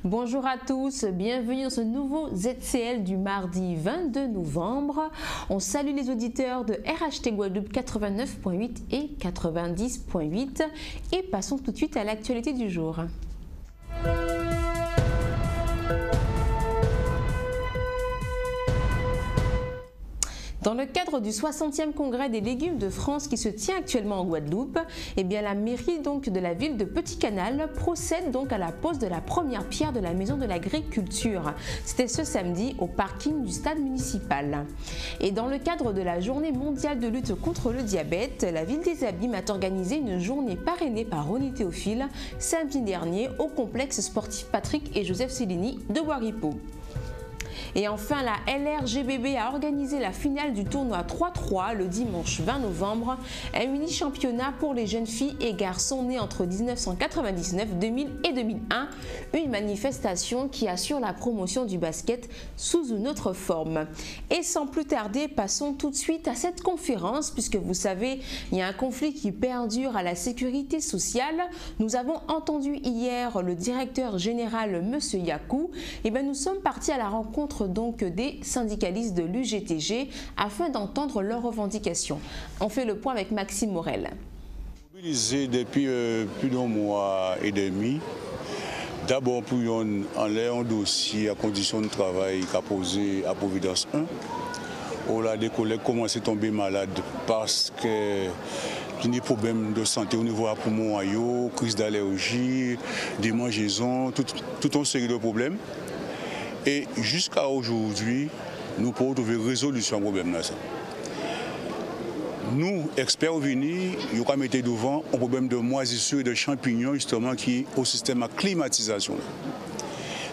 Bonjour à tous, bienvenue dans ce nouveau ZCL du mardi 22 novembre. On salue les auditeurs de RHT Guadeloupe 89.8 et 90.8 et passons tout de suite à l'actualité du jour. Dans le cadre du 60e congrès des légumes de France qui se tient actuellement en Guadeloupe, la mairie de la ville de Petit-Canal procède donc à la pose de la première pierre de la maison de l'agriculture. C'était ce samedi au parking du stade municipal. Et dans le cadre de la journée mondiale de lutte contre le diabète, la ville des Abîmes a organisé une journée parrainée par Ronnie Théophile samedi dernier au complexe sportif Patrick et Joseph Cellini de Waripo. Et enfin, la LRGBB a organisé la finale du tournoi 3-3 le dimanche 20 novembre, un mini-championnat pour les jeunes filles et garçons nés entre 1999, 2000 et 2001, une manifestation qui assure la promotion du basket sous une autre forme. Et sans plus tarder, passons tout de suite à cette conférence, puisque vous savez, il y a un conflit qui perdure à la sécurité sociale. Nous avons entendu hier le directeur général, M. Yakou. Nous sommes partis à la rencontre donc des syndicalistes de l'UGTG afin d'entendre leurs revendications. On fait le point avec Maxime Morel. Mobilisé depuis plus d'un mois et demi, d'abord pour enlever un dossier à condition de travail qu'a posé à Providence 1, où là des collègues commencent à tomber malades parce que il y a des problèmes de santé au niveau du poumon, crise d'allergie, démangeaisons, toute une série de problèmes. Et jusqu'à aujourd'hui, nous pouvons trouver résolution au problème. Nous, experts venus, nous avons mis devant un problème de moisissure et de champignons justement qui est au système de climatisation.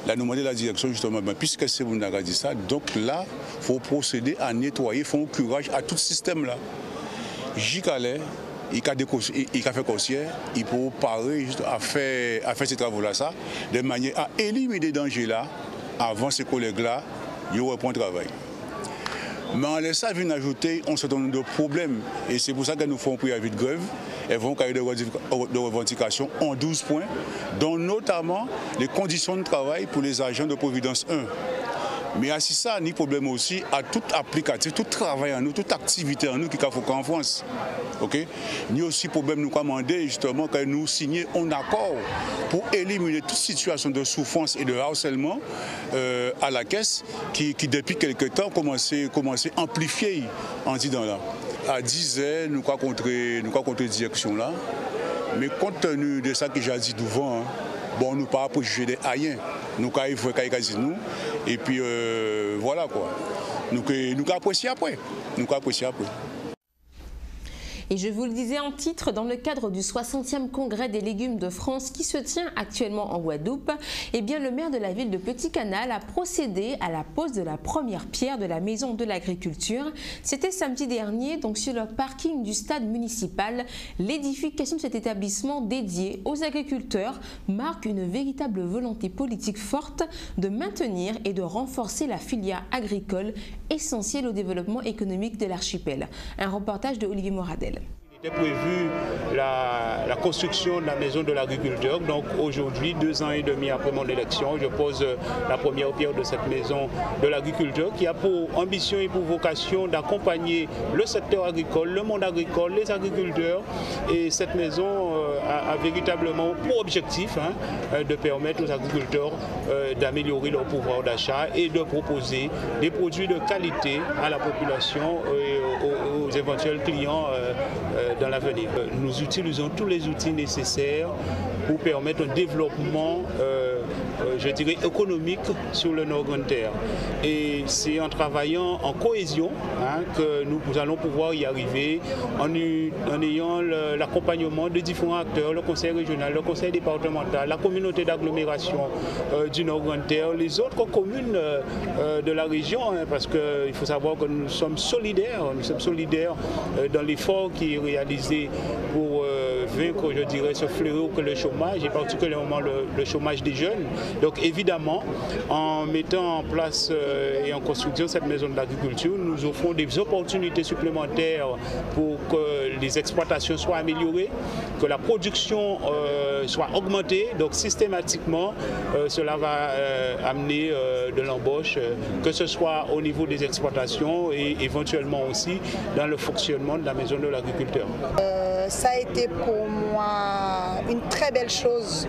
Là, nous demandons la direction justement, puisque c'est vous qui avez dit ça, donc là, il faut procéder à nettoyer, faire un curage à tout ce système-là. J'y il a fait concierge, il peut parer à faire ces travaux-là, de manière à éliminer les dangers-là. Avant ces collègues-là, ils reprennent le travail. Mais en laissant venir ajouter un certain nombre de problèmes. Et c'est pour ça que nous faisons un préavis de grève. Elles vont carrer de revendications en 12 points, dont notamment les conditions de travail pour les agents de Providence 1. Mais à ça, ni problème aussi à tout applicatif, tout travail en nous, toute activité en nous qui faut qu'en France. Okay? Ni aussi problème nous commander justement que nous signions un accord pour éliminer toute situation de souffrance et de harcèlement à la caisse qui depuis quelques temps commence à amplifier en disant là. À 10 heures, nous avons contre direction là, mais compte tenu de ça que j'ai dit devant, bon, nous ne pouvons pas juger des haïens. Nous avons nous et puis voilà quoi. Nous avons apprécié après. Et je vous le disais en titre, dans le cadre du 60e congrès des légumes de France qui se tient actuellement en Guadeloupe, le maire de la ville de Petit-Canal a procédé à la pose de la première pierre de la maison de l'agriculture. C'était samedi dernier, donc sur le parking du stade municipal. L'édification de cet établissement dédié aux agriculteurs marque une véritable volonté politique forte de maintenir et de renforcer la filière agricole essentielle au développement économique de l'archipel. Un reportage de Olivier Moradel. Il était prévu la construction de la maison de l'agriculteur. Donc aujourd'hui, 2 ans et demi après mon élection, je pose la première pierre de cette maison de l'agriculteur qui a pour ambition et pour vocation d'accompagner le secteur agricole, le monde agricole, les agriculteurs. Et cette maison a véritablement pour objectif de permettre aux agriculteurs d'améliorer leur pouvoir d'achat et de proposer des produits de qualité à la population et aux éventuels clients dans l'avenir. Nous utilisons tous les outils nécessaires pour permettre un développement je dirais, économique sur le Nord-Grande-Terre. Et c'est en travaillant en cohésion que nous allons pouvoir y arriver, en ayant l'accompagnement de différents acteurs, le conseil régional, le conseil départemental, la communauté d'agglomération du Nord-Grande-Terre, les autres communes de la région, parce qu'il faut savoir que nous sommes solidaires dans l'effort qui est réalisé pour vaincre, je dirais, ce fléau que le chômage, et particulièrement le chômage des jeunes. Donc évidemment, en mettant en place et en construisant cette maison de l'agriculture, nous offrons des opportunités supplémentaires pour que les exploitations soient améliorées, que la production soit augmentée. Donc systématiquement, cela va amener de l'embauche, que ce soit au niveau des exploitations et éventuellement aussi dans le fonctionnement de la maison de l'agriculteur. Ça a été pour moi une très belle chose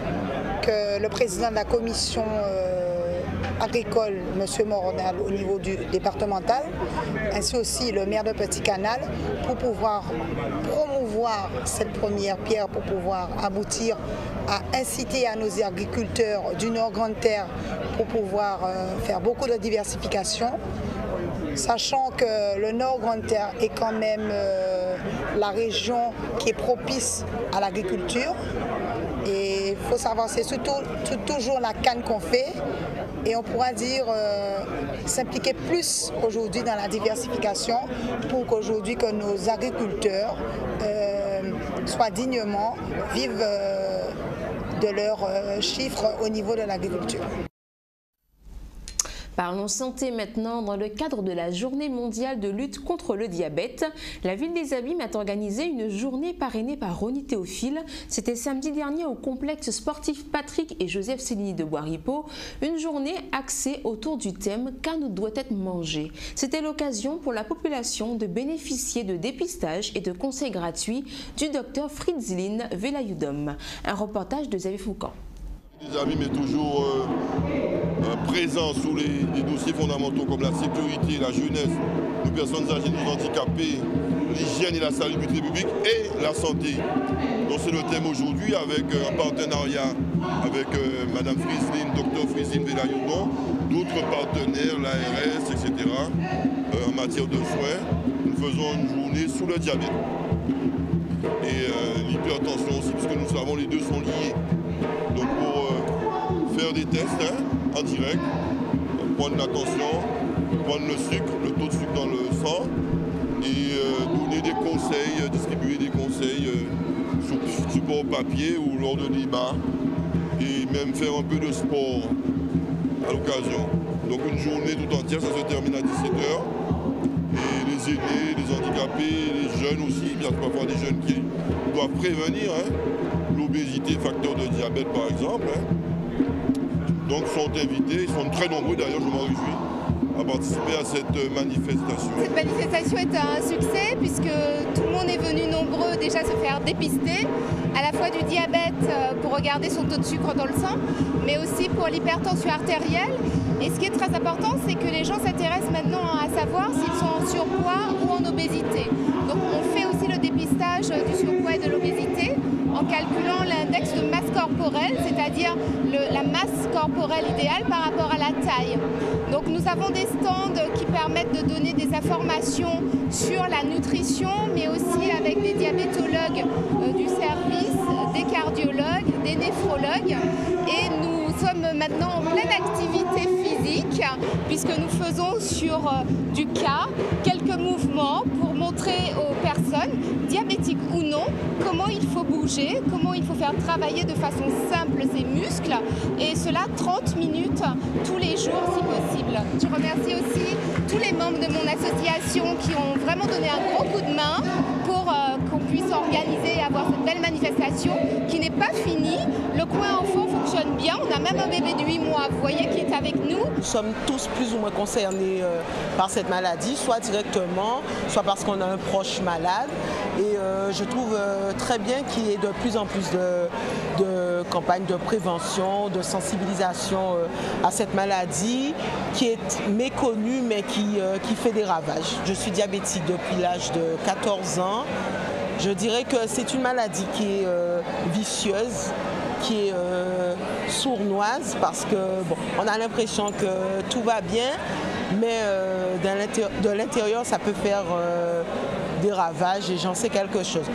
que le président de la commission agricole, M. Moronal, au niveau du départemental, ainsi aussi le maire de Petit Canal, pour pouvoir promouvoir cette première pierre, pour pouvoir aboutir à inciter à nos agriculteurs du Nord Grande Terre pour pouvoir faire beaucoup de diversification, sachant que le Nord Grande Terre est quand même la région qui est propice à l'agriculture. Et il faut savoir, c'est toujours la canne qu'on fait. Et on pourra dire s'impliquer plus aujourd'hui dans la diversification pour qu'aujourd'hui que nos agriculteurs soient dignement, vivent de leurs chiffres au niveau de l'agriculture. Parlons santé maintenant. Dans le cadre de la journée mondiale de lutte contre le diabète, la ville des Abîmes a organisé une journée parrainée par Ronnie Théophile. C'était samedi dernier au complexe sportif Patrick et Joseph Céline de Boiripeau. Une journée axée autour du thème « Qu'un doit être mangé ». C'était l'occasion pour la population de bénéficier de dépistage et de conseils gratuits du docteur Fritzline Velayudom. Un reportage de Xavier Foucan. Les Abîmes est toujours présent sous les dossiers fondamentaux comme la sécurité, la jeunesse, nos personnes âgées, nos handicapés, l'hygiène et la salubrité publique et la santé. Donc c'est le thème aujourd'hui avec un partenariat avec Mme Fritzline, Dr Fritzline Velayudom, d'autres partenaires, l'ARS, etc. En matière de soins. Nous faisons une journée sur le diabète et l'hypertension aussi, puisque nous savons les deux sont liés. Donc pour faire des tests en direct, prendre la tension, prendre le sucre, le taux de sucre dans le sang et donner des conseils, distribuer des conseils sur support papier ou lors de débats et même faire un peu de sport à l'occasion. Donc une journée tout entière, ça se termine à 17h. Et les aînés, les handicapés, les jeunes aussi, il y a parfois des jeunes qui doivent prévenir l'obésité, facteur de diabète par exemple. Donc sont invités, ils sont très nombreux d'ailleurs, je m'en réjouis, à participer à cette manifestation. Cette manifestation est un succès puisque tout le monde est venu nombreux déjà se faire dépister, à la fois du diabète pour regarder son taux de sucre dans le sang, mais aussi pour l'hypertension artérielle. Et ce qui est très important, c'est que les gens s'intéressent maintenant à savoir s'ils sont en surpoids ou en obésité. Donc on fait aussi le dépistage du surpoids et de l'obésité en calculant l'index de masse corporelle, c'est-à-dire la masse corporelle idéale par rapport à la taille. Donc nous avons des stands qui permettent de donner des informations sur la nutrition, mais aussi avec des diabétologues du service, des cardiologues, des néphrologues. Et nous sommes maintenant en pleine activité physique, puisque nous faisons sur du cas quelques mouvements pour montrer aux personnes, diabétiques ou non, comment il faut bouger, comment il faut faire travailler de façon simple ses muscles, et cela 30 minutes tous les jours si possible. Je remercie aussi tous les membres de mon association qui ont vraiment donné un gros coup de main pour qu'on puisse organiser et avoir cette belle manifestation qui n'est pas finie. Le coin enfant fonctionne bien, on a même un bébé de 8 mois, vous voyez, qui est avec nous. Nous sommes tous plus ou moins concernés par cette maladie, soit directement, soit parce qu'on a un proche malade. Et je trouve très bien qu'il y ait de plus en plus de campagnes de prévention, de sensibilisation à cette maladie qui est méconnue mais qui fait des ravages. Je suis diabétique depuis l'âge de 14 ans. Je dirais que c'est une maladie qui est vicieuse, qui est sournoise parce que bon, on a l'impression que tout va bien, mais de l'intérieur ça peut faire des ravages et j'en sais quelque chose.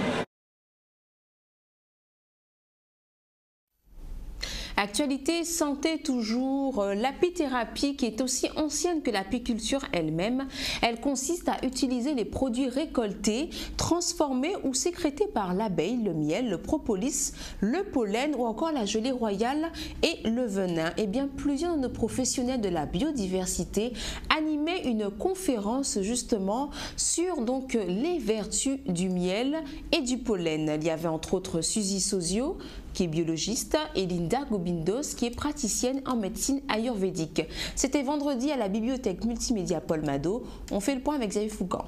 Actualité santé toujours, l'apithérapie qui est aussi ancienne que l'apiculture elle-même. Elle consiste à utiliser les produits récoltés, transformés ou sécrétés par l'abeille, le miel, le propolis, le pollen ou encore la gelée royale et le venin. Et bien plusieurs de nos professionnels de la biodiversité animaient une conférence justement sur donc les vertus du miel et du pollen. Il y avait entre autres Suzy Sozio, qui est biologiste, et Linda Gobindos, qui est praticienne en médecine ayurvédique. C'était vendredi à la bibliothèque multimédia Paul Mado. On fait le point avec Xavier Foucan.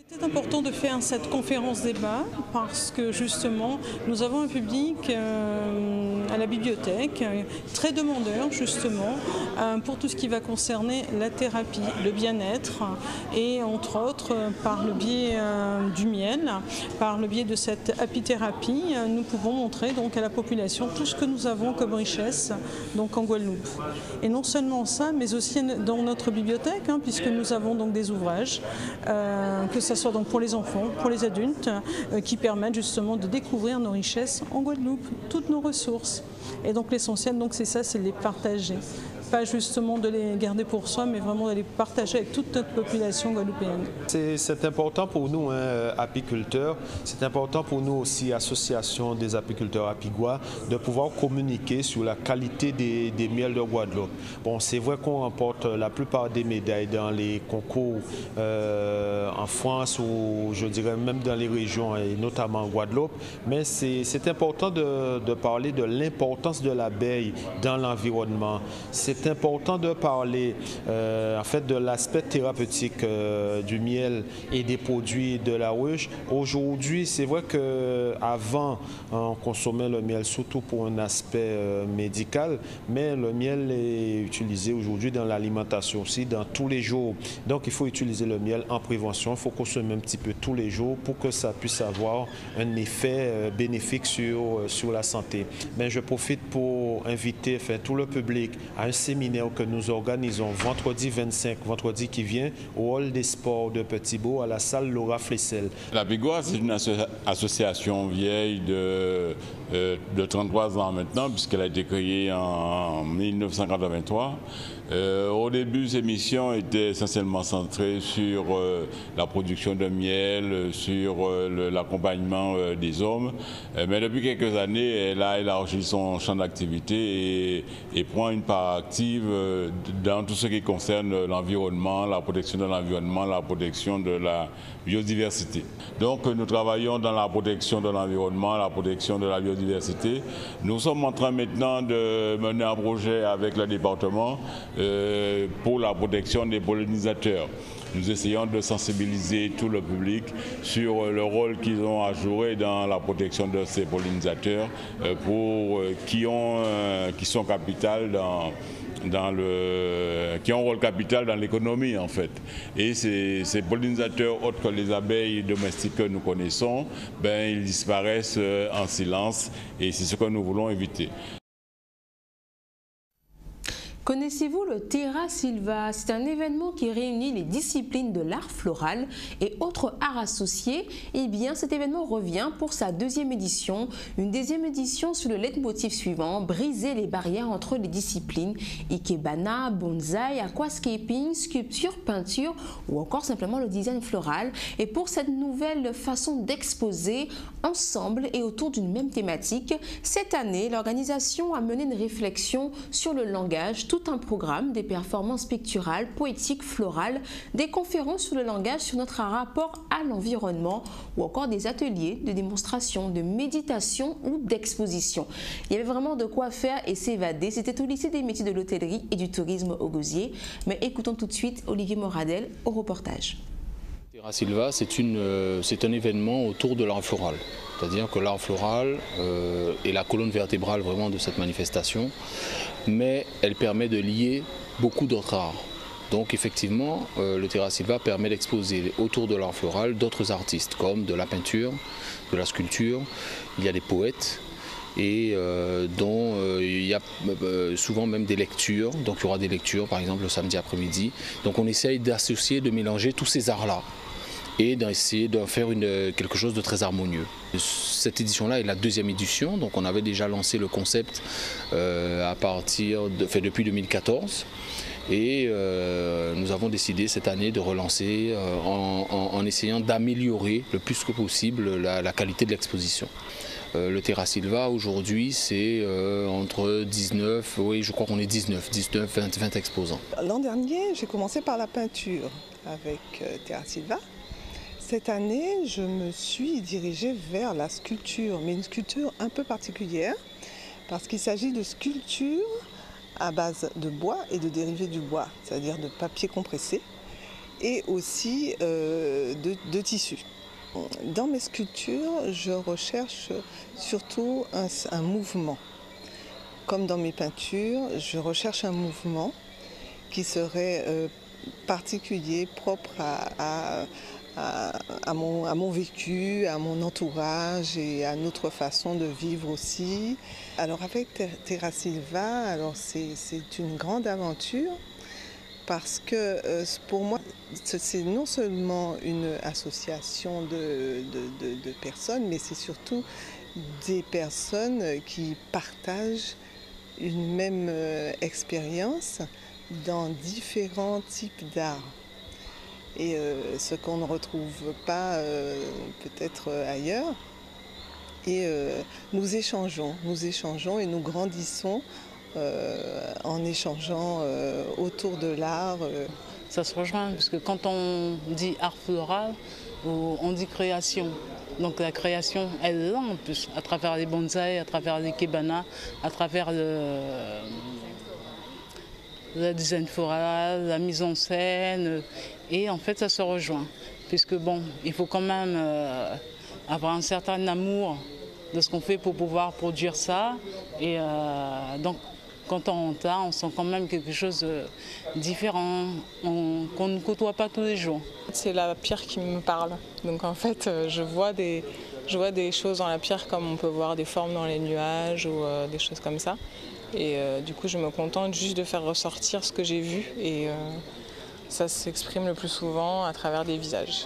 C'est important de faire cette conférence débat parce que justement nous avons un public à la bibliothèque très demandeur justement pour tout ce qui va concerner la thérapie, le bien-être et entre autres par le biais du miel, par le biais de cette apithérapie, nous pouvons montrer donc à la population tout ce que nous avons comme richesse donc en Guadeloupe. Et non seulement ça, mais aussi dans notre bibliothèque puisque nous avons donc des ouvrages que ce soit donc pour les enfants, pour les adultes, qui permettent justement de découvrir nos richesses en Guadeloupe, toutes nos ressources. Et donc l'essentiel, donc c'est ça, c'est de les partager. Pas justement de les garder pour soi, mais vraiment de les partager avec toute notre population guadeloupéenne. C'est important pour nous, apiculteurs, c'est important pour nous aussi, association des apiculteurs apigois, de pouvoir communiquer sur la qualité des miels de Guadeloupe. Bon, c'est vrai qu'on remporte la plupart des médailles dans les concours en France ou je dirais même dans les régions et notamment en Guadeloupe, mais c'est important de parler de l'importance de l'abeille dans l'environnement. C'est important de parler en fait de l'aspect thérapeutique du miel et des produits de la ruche. Aujourd'hui, c'est vrai qu'avant, on consommait le miel surtout pour un aspect médical, mais le miel est utilisé aujourd'hui dans l'alimentation aussi, dans tous les jours. Donc, il faut utiliser le miel en prévention. Il faut consommer un petit peu tous les jours pour que ça puisse avoir un effet bénéfique sur la santé. Mais je profite pour inviter tout le public à un séminaire que nous organisons vendredi 25, vendredi qui vient, au hall des sports de Petit-Beau, à la salle Laura Flessel. L'Apigois, c'est une association vieille de 33 ans maintenant, puisqu'elle a été créée en 1983. Au début, ces missions étaient essentiellement centrées sur la production de miel, sur l'accompagnement des hommes. Mais depuis quelques années, elle a élargi son champ d'activité et prend une part active dans tout ce qui concerne l'environnement, la protection de l'environnement, la protection de la biodiversité. Donc nous travaillons dans la protection de l'environnement, la protection de la biodiversité. Nous sommes en train maintenant de mener un projet avec le département pour la protection des pollinisateurs. Nous essayons de sensibiliser tout le public sur le rôle qu'ils ont à jouer dans la protection de ces pollinisateurs qui sont capitales qui ont un rôle capital dans l'économie en fait. Et ces pollinisateurs autres que les abeilles domestiques que nous connaissons, ils disparaissent en silence et c'est ce que nous voulons éviter. Connaissez-vous le Terra Silva? C'est un événement qui réunit les disciplines de l'art floral et autres arts associés. Eh bien, cet événement revient pour sa deuxième édition. Une deuxième édition sur le leitmotiv suivant, briser les barrières entre les disciplines. Ikebana, bonsaï, aquascaping, sculpture, peinture ou encore simplement le design floral. Et pour cette nouvelle façon d'exposer ensemble et autour d'une même thématique, cette année, l'organisation a mené une réflexion sur le langage, tout un programme, des performances picturales, poétiques, florales, des conférences sur le langage, sur notre rapport à l'environnement ou encore des ateliers de démonstration, de méditation ou d'exposition. Il y avait vraiment de quoi faire et s'évader. C'était au lycée des métiers de l'hôtellerie et du tourisme au Gosier. Mais écoutons tout de suite Olivier Moradel au reportage. Terra Silva, c'est un événement autour de l'art floral. C'est-à-dire que l'art floral est la colonne vertébrale vraiment de cette manifestation, mais elle permet de lier beaucoup d'autres arts. Donc effectivement, le Terra Silva permet d'exposer autour de l'art floral d'autres artistes, comme de la peinture, de la sculpture, il y a des poètes, et dont il y a souvent même des lectures. Donc il y aura des lectures par exemple le samedi après-midi. Donc on essaye d'associer, de mélanger tous ces arts-là. et d'essayer de faire quelque chose de très harmonieux. Cette édition-là est la deuxième édition, donc on avait déjà lancé le concept depuis 2014. Et nous avons décidé cette année de relancer en essayant d'améliorer le plus que possible la qualité de l'exposition. Le Terra Silva aujourd'hui c'est entre 19, oui je crois qu'on est 19, 20 exposants. L'an dernier j'ai commencé par la peinture avec Terra Silva. Cette année je me suis dirigée vers la sculpture, mais une sculpture un peu particulière parce qu'il s'agit de sculpture à base de bois et de dérivés du bois, c'est-à-dire de papier compressé et aussi de tissu. Dans mes sculptures, je recherche surtout un mouvement. Comme dans mes peintures, je recherche un mouvement qui serait particulier, propre à mon vécu, à mon entourage et à notre façon de vivre aussi. Alors avec Terra Silva, c'est une grande aventure parce que pour moi, c'est non seulement une association de personnes, mais c'est surtout des personnes qui partagent une même expérience dans différents types d'art. Et ce qu'on ne retrouve pas peut-être ailleurs. Et nous échangeons et nous grandissons en échangeant autour de l'art. Ça se rejoint parce que quand on dit art floral, on dit création. Donc la création, elle est là en plus, à travers les bonsaïs, à travers les kebanas, à travers le design floral, la mise en scène. Et en fait, ça se rejoint. Puisque bon, il faut quand même avoir un certain amour de ce qu'on fait pour pouvoir produire ça. Et donc, quand on monte là, on sent quand même quelque chose de différent, qu'on ne côtoie pas tous les jours. C'est la pierre qui me parle. Donc en fait, je vois des choses dans la pierre comme on peut voir des formes dans les nuages ou des choses comme ça. Et du coup, je me contente juste de faire ressortir ce que j'ai vu. Et ça s'exprime le plus souvent à travers des visages.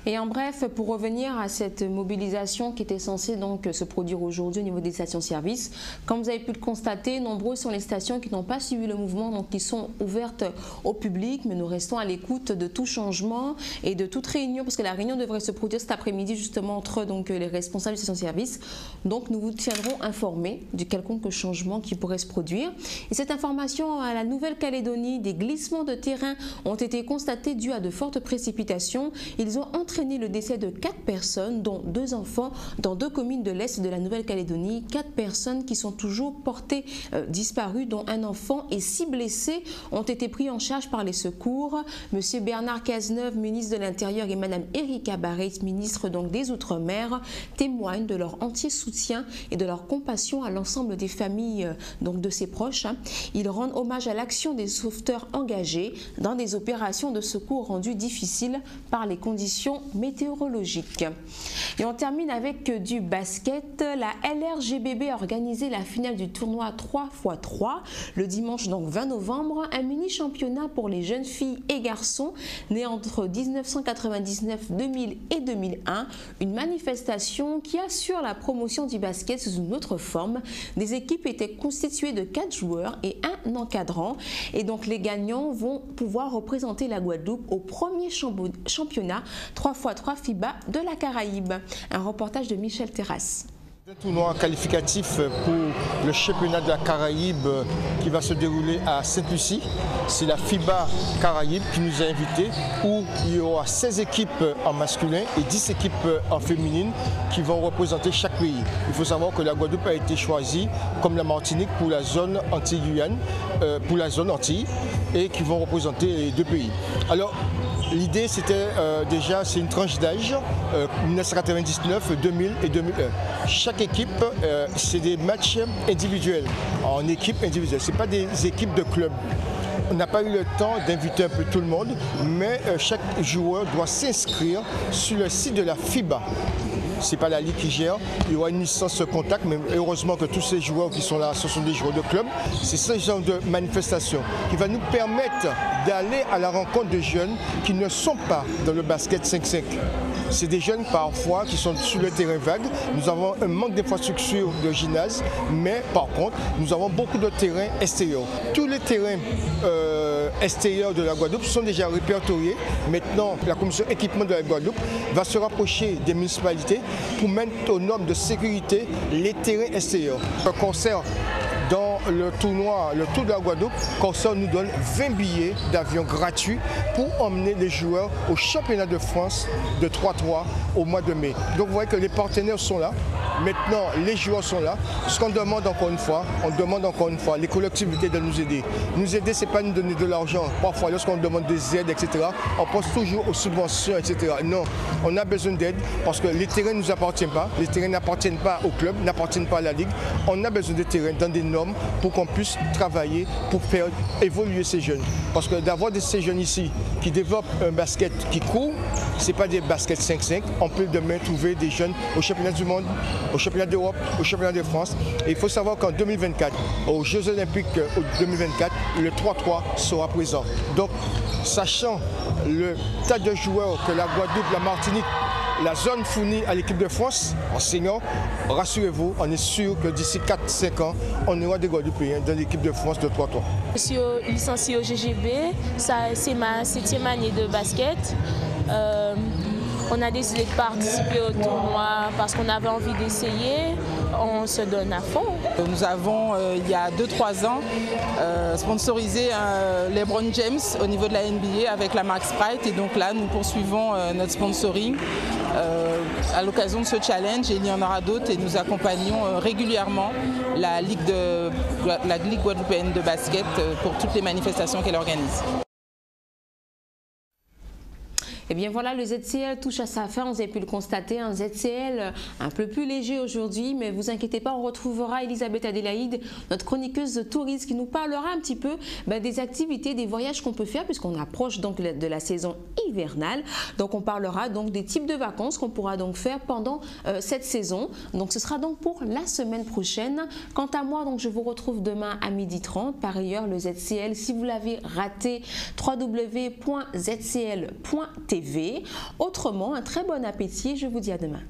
Et en bref, pour revenir à cette mobilisation qui était censée donc se produire aujourd'hui au niveau des stations-service, comme vous avez pu le constater, nombreuses sont les stations qui n'ont pas suivi le mouvement, donc qui sont ouvertes au public, mais nous restons à l'écoute de tout changement et de toute réunion, parce que la réunion devrait se produire cet après-midi justement entre les responsables des stations-service. Donc nous vous tiendrons informés du quelconque changement qui pourrait se produire. Et cette information à la Nouvelle-Calédonie, des glissements de terrain ont été constatés dus à de fortes précipitations. Ils ont entraîné le décès de 4 personnes, dont 2 enfants, dans 2 communes de l'Est de la Nouvelle-Calédonie. 4 personnes qui sont toujours portées disparues, dont un enfant, et 6 blessés ont été pris en charge par les secours. Monsieur Bernard Cazeneuve, ministre de l'Intérieur, et Madame Erika Barrett, ministre donc des Outre-mer, témoignent de leur entier soutien et de leur compassion à l'ensemble des familles donc de ses proches. Ils rendent hommage à l'action des sauveteurs engagés dans des opérations de secours rendues difficiles par les conditions météorologiques. Et on termine avec du basket. La LRGBB a organisé la finale du tournoi 3x3 le dimanche donc 20 novembre, un mini championnat pour les jeunes filles et garçons nés entre 1999, 2000 et 2001, une manifestation qui assure la promotion du basket sous une autre forme. Des équipes étaient constituées de 4 joueurs et un encadrant, et donc les gagnants vont pouvoir représenter la Guadeloupe au premier championnat 3x3 FIBA de la Caraïbe. Un reportage de Michel Terrasse. Un tournoi qualificatif pour le championnat de la Caraïbe qui va se dérouler à Sainte-Lucie. C'est la FIBA Caraïbe qui nous a invités, où il y aura 16 équipes en masculin et 10 équipes en féminine qui vont représenter chaque pays. Il faut savoir que la Guadeloupe a été choisie comme la Martinique pour la zone Antilles-Guyane, pour la zone Antilles, et qui vont représenter les 2 pays. Alors, l'idée, c'était déjà, c'est une tranche d'âge, 1999, 2000 et 2001. Chaque équipe, c'est des matchs individuels, en équipe individuelle. Ce n'est pas des équipes de club. On n'a pas eu le temps d'inviter un peu tout le monde, mais chaque joueur doit s'inscrire sur le site de la FIBA. ce n'est pas la Ligue qui gère. Il y aura une licence contact, mais heureusement que tous ces joueurs qui sont là, ce sont des joueurs de club. C'est ce genre de manifestation qui va nous permettre d'aller à la rencontre de jeunes qui ne sont pas dans le basket 5-5. C'est des jeunes parfois qui sont sur le terrain vague. Nous avons un manque d'infrastructures de gymnase, mais par contre, nous avons beaucoup de terrains extérieurs. Tous les terrains extérieurs de la Guadeloupe sont déjà répertoriés. Maintenant, la commission équipement de la Guadeloupe va se rapprocher des municipalités pour mettre aux normes de sécurité les terrains extérieurs. Le concert dans le tournoi, le Tour de la Guadeloupe, Corsair nous donne 20 billets d'avion gratuits pour emmener les joueurs au championnat de France de 3-3 au mois de mai. Donc vous voyez que les partenaires sont là. Maintenant, les joueurs sont là. Ce qu'on demande encore une fois, les collectivités de nous aider. Nous aider, ce n'est pas nous donner de l'argent. Parfois, lorsqu'on demande des aides, etc., on pense toujours aux subventions, etc. Non, on a besoin d'aide parce que les terrains ne nous appartiennent pas. Les terrains n'appartiennent pas au club, n'appartiennent pas à la Ligue. On a besoin de terrains dans des normes pour qu'on puisse travailler, pour faire évoluer ces jeunes. Parce que d'avoir ces jeunes ici qui développent un basket qui court, ce n'est pas des baskets 5-5. On peut demain trouver des jeunes au championnat du monde, au championnat d'Europe, au championnat de France. Et il faut savoir qu'en 2024, aux Jeux Olympiques 2024, le 3-3 sera présent. Donc, sachant le tas de joueurs que la Guadeloupe, la Martinique, la zone fournit à l'équipe de France, enseignants, rassurez-vous, on est sûr que d'ici 4-5 ans, on aura des Guadeloupéens dans l'équipe de France de 3-3. Je suis licenciée au GGB, c'est ma 7e année de basket. On a décidé de participer au tournoi parce qu'on avait envie d'essayer. On se donne à fond. Nous avons, il y a 2-3 ans, sponsorisé LeBron James au niveau de la NBA avec la marque Sprite. Et donc là, nous poursuivons notre sponsoring à l'occasion de ce challenge. Et il y en aura d'autres et nous accompagnons régulièrement la Ligue guadeloupéenne de basket pour toutes les manifestations qu'elle organise. Et bien voilà, le ZCL touche à sa fin, vous avez pu le constater, un ZCL un peu plus léger aujourd'hui, mais vous inquiétez pas, on retrouvera Elisabeth Adélaïde, notre chroniqueuse de tourisme, qui nous parlera un petit peu des activités, des voyages qu'on peut faire, puisqu'on approche donc de la saison hivernale. Donc on parlera donc des types de vacances qu'on pourra donc faire pendant cette saison. Donc ce sera donc pour la semaine prochaine. Quant à moi, donc je vous retrouve demain à 12h30. Par ailleurs, le ZCL, si vous l'avez raté, www.zcl.tv. Autrement, un très bon appétit et je vous dis à demain.